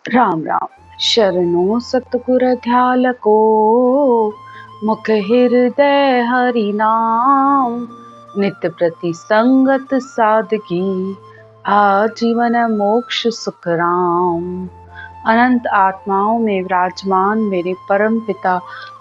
राम राम। शरणों सतगुर ध्याल को, मुख हृदय हरि नाम। नित्य प्रति संगत साधकी, आजीवन मोक्ष सुख राम। अनंत आत्माओं में विराजमान मेरे परम पिता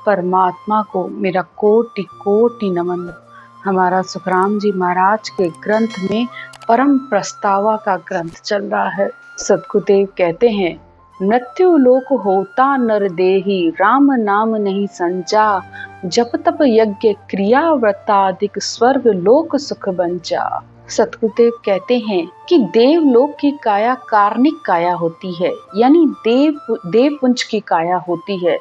परमात्मा को मेरा कोटि कोटि नमन। हमारा सुखराम जी महाराज के ग्रंथ में परम प्रस्तावा का ग्रंथ चल रहा है। सद्गुरुदेव कहते हैं, मृत्यु लोक होता नर देही, राम नाम नहीं संजा। जप तप यज्ञ क्रिया व्रताधिक, स्वर्ग लोक सुख बंचा। सतगुरुदेव कहते हैं कि देवलोक की काया कार्णिक काया होती है, यानी देवपुंज की काया होती है।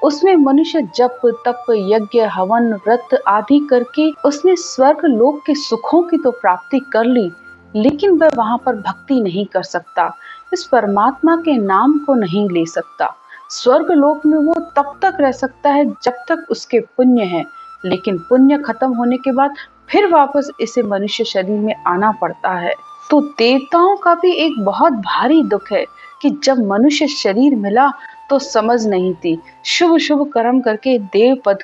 उसमें मनुष्य जप तप यज्ञ हवन व्रत आदि करके उसने स्वर्ग लोक के सुखों की तो प्राप्ति कर ली, लेकिन वह वहां पर भक्ति नहीं कर सकता, इस परमात्मा के नाम को नहीं ले सकता। स्वर्ग लोक में वो तब तक रह सकता है जब तक उसके पुण्य है, लेकिन पुण्य खत्म होने के बाद फिर वापस इसे मनुष्य शरीर में आना पड़ता है। तो देवताओं का भी एक बहुत भारी दुख है कि जब मनुष्य शरीर मिला तो समझ नहीं थी, शुभ शुभ कर्म करके देव पद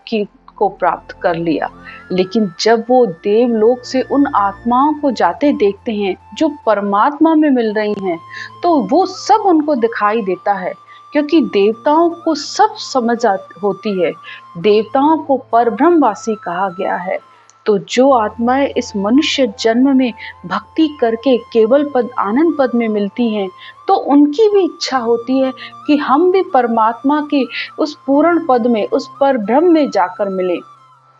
को प्राप्त कर लिया, लेकिन जब वो देवलोक से उन आत्माओं को जाते देखते हैं जो परमात्मा में मिल रही हैं, तो वो सब उनको दिखाई देता है, क्योंकि देवताओं को सब समझ होती है। देवताओं को परब्रह्मवासी कहा गया है। तो जो आत्माएं इस मनुष्य जन्म में भक्ति करके केवल पद आनंद पद में मिलती हैं, तो उनकी भी इच्छा होती है कि हम भी परमात्मा के उस पूर्ण पद में, उस पर ब्रह्म में जाकर मिले।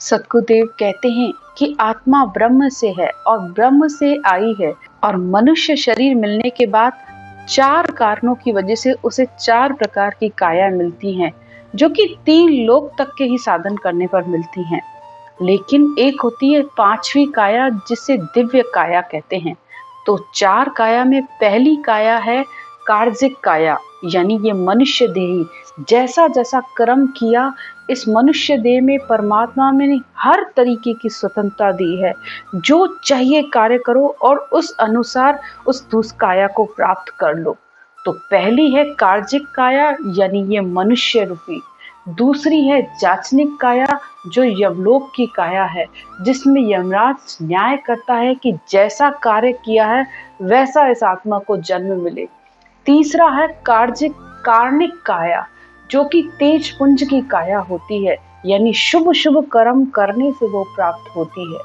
सतगुरुदेव कहते हैं कि आत्मा ब्रह्म से है और ब्रह्म से आई है, और मनुष्य शरीर मिलने के बाद 4 कारणों की वजह से उसे 4 प्रकार की काया मिलती हैं, जो कि 3 लोक तक के ही साधन करने पर मिलती हैं। लेकिन एक होती है 5वीं काया, जिसे दिव्य काया कहते हैं। तो 4 काया में पहली काया है कार्जिक काया, यानी ये मनुष्य देही। जैसा जैसा कर्म किया, इस मनुष्य देह में परमात्मा ने हर तरीके की स्वतंत्रता दी है, जो चाहिए कार्य करो और उस अनुसार उस काया को प्राप्त कर लो। तो पहली है कार्जिक काया, यानी ये मनुष्य रूपी। दूसरी है जाचनिक काया, जो यमलोक की काया है, जिसमें यमराज न्याय करता है कि जैसा कार्य किया है वैसा इस आत्मा को जन्म मिले। तीसरा है कार्णिक काया, जो कि तेज पुंज की काया होती है, यानी शुभ शुभ कर्म करने से वो प्राप्त होती है।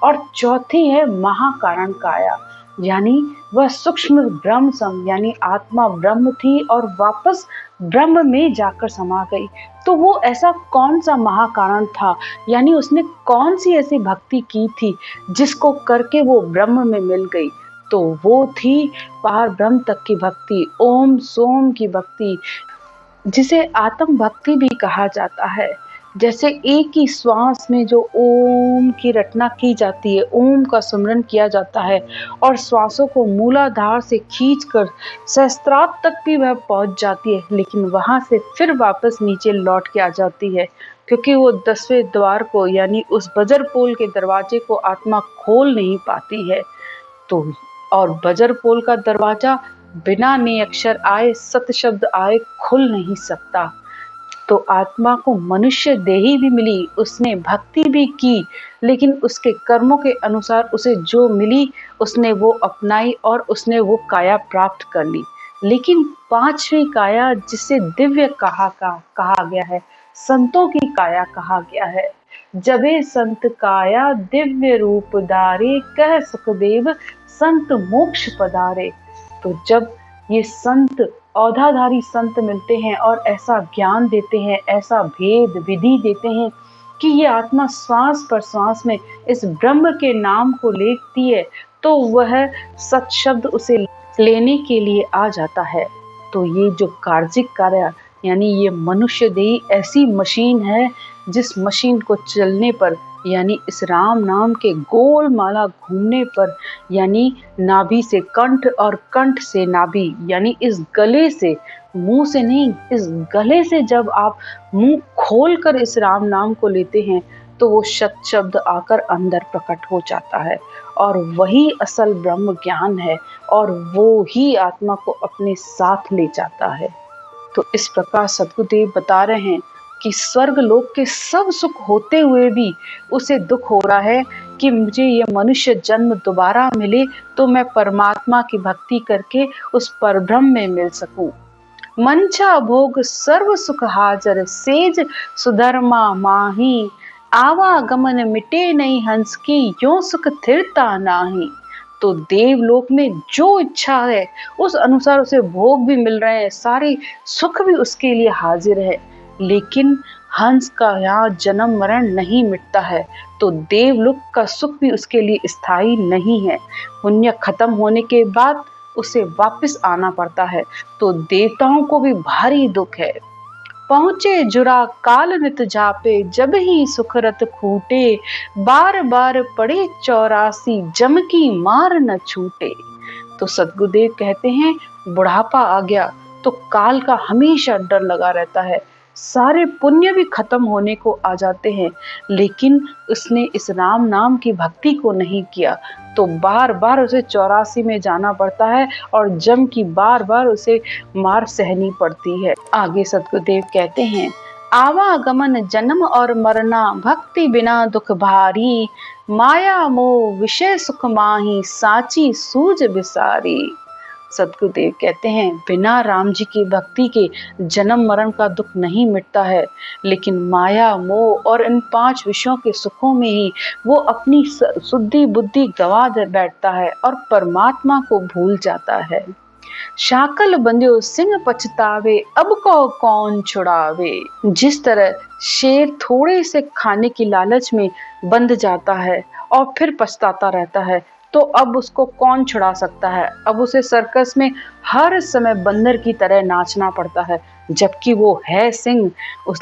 और चौथी है महाकारण काया, यानी वह सूक्ष्म ब्रह्म सम, यानी आत्मा ब्रह्म थी और वापस ब्रह्म में जाकर समा गई। तो वो ऐसा कौन सा महाकारण था, यानी उसने कौन सी ऐसी भक्ति की थी जिसको करके वो ब्रह्म में मिल गई। तो वो थी पार ब्रह्म तक की भक्ति, ओम सोम की भक्ति, जिसे आत्म भक्ति भी कहा जाता है। जैसे एक ही श्वास में जो ओम की रटना की जाती है, ओम का सुमरन किया जाता है, और श्वासों को मूलाधार से खींचकर सहस्त्रार तक भी वह पहुंच जाती है, लेकिन वहां से फिर वापस नीचे लौट के आ जाती है, क्योंकि वो 10वें द्वार को, यानी उस बजर पोल के दरवाजे को आत्मा खोल नहीं पाती है। तो और बजर पोल का दरवाजा बिना ने अक्षर आए, सत शब्द आए, खुल नहीं सकता। तो आत्मा को मनुष्य देही भी मिली, उसने भक्ति भी की, लेकिन उसके कर्मों के अनुसार उसे जो मिली उसने वो अपनाई और उसने वो काया प्राप्त कर ली। लेकिन 5वीं काया, जिसे दिव्य कहा गया है, संतों की काया कहा गया है। जबे संत काया दिव्य रूप धारे, कह सुखदेव संत मोक्ष पधारे। तो जब ये संत, औधाधारी संत मिलते हैं और ऐसा ज्ञान देते हैं, ऐसा भेद विधि देते हैं कि ये आत्मा श्वास पर श्वास में इस ब्रह्म के नाम को लेती है, तो वह सत शब्द उसे लेने के लिए आ जाता है। तो ये जो कार्जिक कार्य, यानी ये मनुष्य देही ऐसी मशीन है, जिस मशीन को चलने पर, यानी इस राम नाम के गोल माला घूमने पर, यानी नाभि से कंठ और कंठ से नाभि, यानी इस गले से, मुंह से नहीं, इस गले से जब आप मुंह खोलकर इस राम नाम को लेते हैं, तो वो सत शब्द आकर अंदर प्रकट हो जाता है और वही असल ब्रह्म ज्ञान है और वो ही आत्मा को अपने साथ ले जाता है। तो इस प्रकार सद्गुरुदेव बता रहे हैं कि स्वर्ग लोक के सब सुख होते हुए भी उसे दुख हो रहा है कि मुझे ये मनुष्य जन्म दोबारा मिले तो मैं परमात्मा की भक्ति करके उस परब्रह्म में मिल सकूं। मंचा भोग सर्व सुख हाजर, सेज सुधर्मा माही, आवागमन मिटे नहीं हंस की, यो सुख थिरता नाही। तो देवलोक में जो इच्छा है उस अनुसार उसे भोग भी मिल रहे हैं, सारे सुख भी उसके लिए हाजिर है, लेकिन हंस का यहाँ जन्म मरण नहीं मिटता है, तो देवलोक का सुख भी उसके लिए स्थायी नहीं है। पुण्य खत्म होने के बाद उसे वापस आना पड़ता है। तो देवताओं को भी भारी दुख है। पहुँचे जुरा काल नित जापे, जब ही सुखरत खूटे, बार बार पड़े 84 जम की मार न छूटे। तो सद्गुरुदेव कहते हैं बुढ़ापा आ गया तो काल का हमेशा डर लगा रहता है, सारे पुण्य भी खत्म होने को आ जाते हैं, लेकिन उसने इस राम नाम की भक्ति को नहीं किया तो बार बार उसे 84 में जाना पड़ता है और जम की बार बार उसे मार सहनी पड़ती है। आगे सद्गुरुदेव कहते हैं आवागमन जन्म और मरना, भक्ति बिना दुख भारी, माया मोह विषय सुख माही, साची सूझ बिसारी। सद्गुरुदेव कहते हैं बिना राम जी की भक्ति के जन्म मरण का दुख नहीं मिटता है, लेकिन माया मोह और इन 5 विषयों के सुखों में ही वो अपनी शुद्धि बुद्धि गवा बैठता है और परमात्मा को भूल जाता है। शाकल बंध्यो सिंह पछतावे, अब को कौन छुड़ावे। जिस तरह शेर थोड़े से खाने की लालच में बंध जाता है और फिर पछताता रहता है, तो अब उसको कौन छुड़ा सकता है। अब उसे सर्कस में हर समय बंदर की तरह नाचना पड़ता है, जबकि वो है सिंह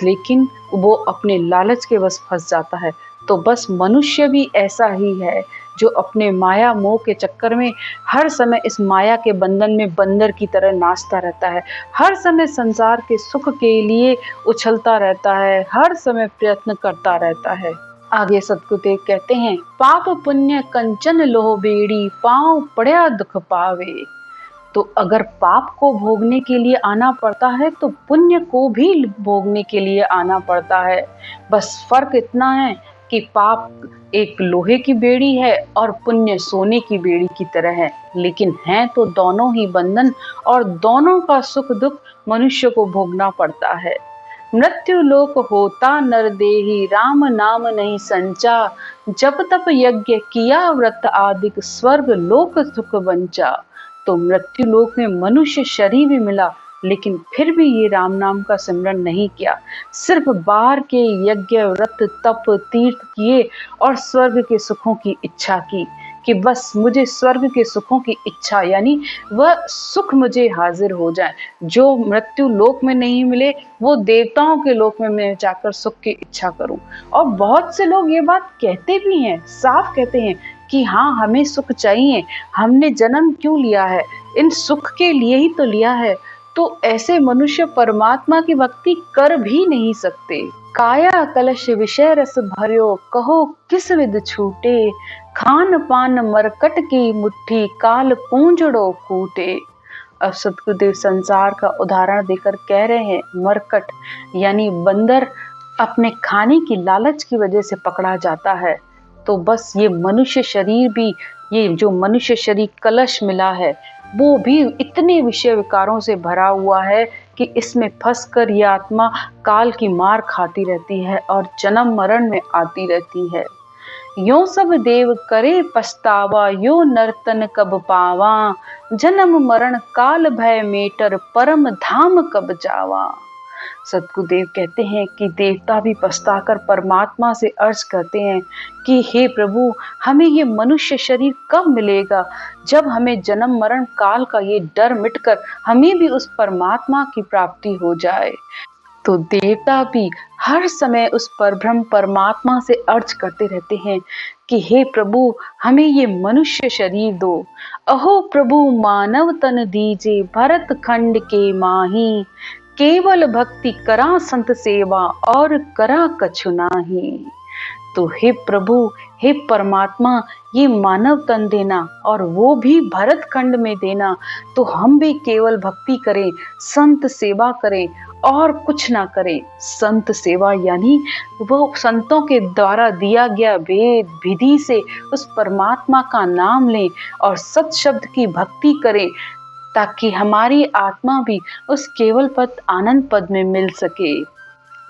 लेकिन वो अपने लालच के बस फंस जाता है। तो बस मनुष्य भी ऐसा ही है जो अपने माया मोह के चक्कर में हर समय इस माया के बंधन में बंदर की तरह नाचता रहता है, हर समय संसार के सुख के लिए उछलता रहता है, हर समय प्रयत्न करता रहता है। आगे सद्गुरुदेव कहते हैं पाप पुण्य कंचन लोह बेड़ी, पांव पड़या दुख पावे। तो अगर पाप को भोगने के लिए आना पड़ता है तो पुण्य को भी भोगने के लिए आना पड़ता है। बस फर्क इतना है कि पाप एक लोहे की बेड़ी है और पुण्य सोने की बेड़ी की तरह है, लेकिन हैं तो दोनों ही बंधन और दोनों का सुख दुख मनुष्य को भोगना पड़ता है। मृत्यु लोक होता नर देही, राम नाम नहीं संचा, जब तप यज्ञ किया व्रत आदिक, स्वर्ग लोक सुख बंचा। तो मृत्यु लोक में मनुष्य शरीर भी मिला, लेकिन फिर भी ये राम नाम का सिमरन नहीं किया, सिर्फ बाहर के यज्ञ व्रत तप तीर्थ किए और स्वर्ग के सुखों की इच्छा की कि बस मुझे स्वर्ग के सुखों की इच्छा, यानी वह सुख मुझे हाजिर हो जाए जो मृत्यु लोक में नहीं मिले, वो देवताओं के लोक में मैं जाकर सुख की इच्छा करूं। और बहुत से लोग ये बात कहते भी हैं, साफ कहते हैं कि हाँ हमें सुख चाहिए, हमने जन्म क्यों लिया है, इन सुख के लिए ही तो लिया है। तो ऐसे मनुष्य परमात्मा की भक्ति कर भी नहीं सकते। काया कलश विषय रस भर्यो, कहो किस विद छूटे, खान पान मरकट की मुट्ठी, काल पूंजड़ो कूटे। अब सद्गुरुदेव संसार का उदाहरण देकर कह रहे हैं मरकट यानी बंदर अपने खाने की लालच की वजह से पकड़ा जाता है। तो बस ये मनुष्य शरीर भी, ये जो मनुष्य शरीर कलश मिला है, वो भी इतने विषय विकारों से भरा हुआ है कि इसमें फंसकर ये आत्मा काल की मार खाती रहती है और जन्म मरण में आती रहती है। यो सब देव करे पछतावा, यो नर्तन कब पावा, जन्म मरण काल भय मेटर, परम धाम कब जावा। सद्गुरुदेव कहते हैं कि देवता भी पछताकर परमात्मा से अर्ज करते हैं कि हे प्रभु, हमें ये मनुष्य शरीर कब मिलेगा, जब हमें जन्म मरण काल का ये डर मिटकर हमें भी उस परमात्मा की प्राप्ति हो जाए। तो देवता भी हर समय उस परब्रह्म परमात्मा से अर्ज करते रहते हैं कि हे प्रभु, हमें ये मनुष्य शरीर दो। अहो प्रभु मानव तन दीजे, भरत खंड के माही, केवल भक्ति करा संत सेवा, और करा कछु नाही। तो हे प्रभु, हे परमात्मा, ये मानव तन देना और वो भी भरत खंड में देना, तो हम भी केवल भक्ति करें, संत सेवा करें और कुछ ना करें। संत सेवा यानी वो संतों के द्वारा दिया गया वेद विधि से उस परमात्मा का नाम लें और सत शब्द की भक्ति करें, ताकि हमारी आत्मा भी उस केवल पद आनंद पद में मिल सके।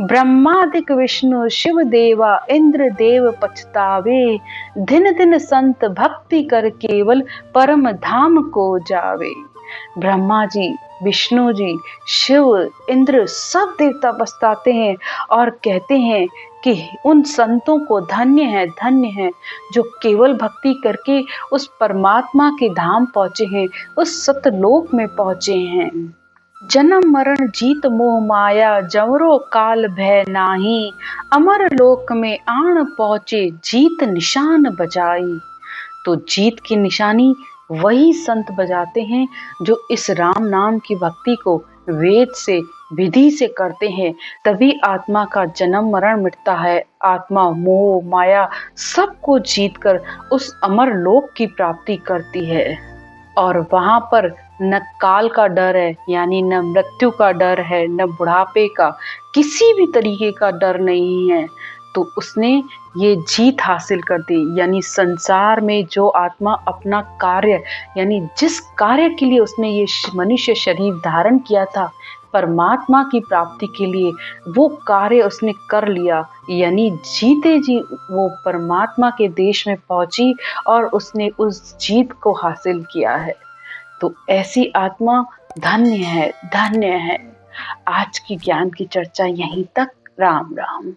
ब्रह्मादिक विष्णु शिव देवा इंद्र देव पछतावे, दिन दिन संत भक्ति कर केवल परम धाम को जावे। ब्रह्मा जी, विष्णु जी, शिव, इंद्र सब देवता पछताते हैं और कहते हैं कि उन संतों को धन्य है जो केवल भक्ति करके उस परमात्मा के धाम पहुंचे हैं, उस सतलोक में पहुंचे हैं। जन्म मरण जीत मोह माया, जवरो काल भय नाही, अमर लोक में आन पहुंचे जीत निशान बजाई। तो जीत की निशानी वही संत बजाते हैं जो इस राम नाम की भक्ति को वेद से विधि से करते हैं। तभी आत्मा का जन्म मरण मिटता है, आत्मा मोह माया सबको जीतकर उस अमर लोक की प्राप्ति करती है। और वहां पर न काल का डर है, यानी न मृत्यु का डर है, न बुढ़ापे का, किसी भी तरीके का डर नहीं है। तो उसने ये जीत हासिल कर दी। यानी संसार में जो आत्मा अपना कार्य, यानी जिस कार्य के लिए उसने ये मनुष्य शरीर धारण किया था, परमात्मा की प्राप्ति के लिए, वो कार्य उसने कर लिया। यानी जीते जी वो परमात्मा के देश में पहुंची और उसने उस जीत को हासिल किया है। तो ऐसी आत्मा धन्य है, धन्य है। आज की ज्ञान की चर्चा यहीं तक। राम राम।